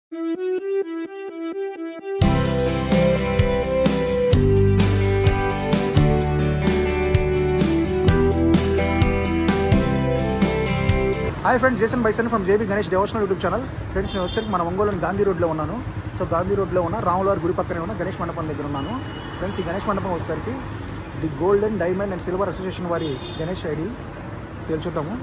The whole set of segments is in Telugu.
Hi friends, Jason bison from JB Ganesh devotional YouTube channel. Friends, నేను వచ్చేసరికి మన ఒంగోలుని గాంధీ రోడ్లో ఉన్నాను. సో గాంధీ రోడ్లో ఉన్న రాములవారి గుడి పక్కనే ఉన్న గణేష్ మండపం దగ్గర ఉన్నాను. ఫ్రెండ్స్, ఈ గణేష్ మండపం వచ్చేసరికి the golden diamond and silver association వారి గణేష్ ఐడిల్ సేల్ చూద్దాము.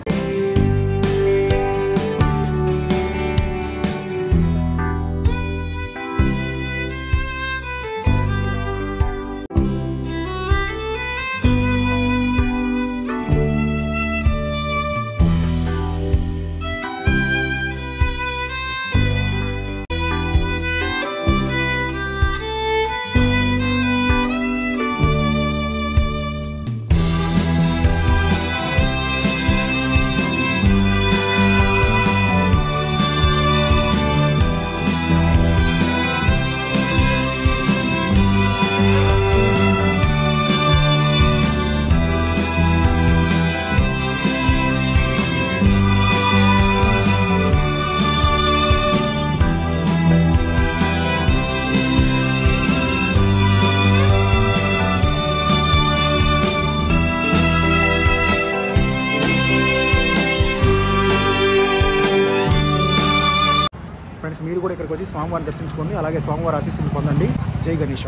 ఫ్రెండ్స్, మీరు కూడా ఇక్కడికి వచ్చి స్వామివారిని దర్శించుకోండి, అలాగే స్వామివారి ఆశీస్సులు పొందండి. జై గణేష.